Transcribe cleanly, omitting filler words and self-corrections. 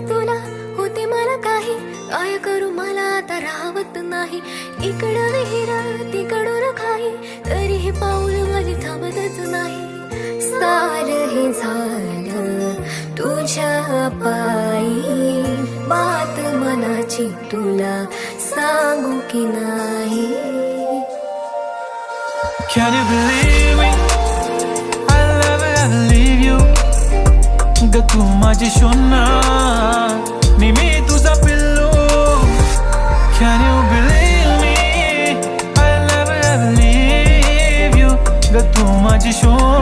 तुला होते मला काही, काय करू मला आता राहवत नाही. इकडं विहीर तिकडून काही, तरी हे पाऊल माझे थांबतच नाही. सार हे झालं तुझ्या पायी, बात मनाची तुला सांगू की नाही. Can you believe me? I'll never ever leave you. ग तू माझी शोना, नि मी तुझा पिल्लू. Can you believe me? I'll never ever leave you. ग तू माझी शोना.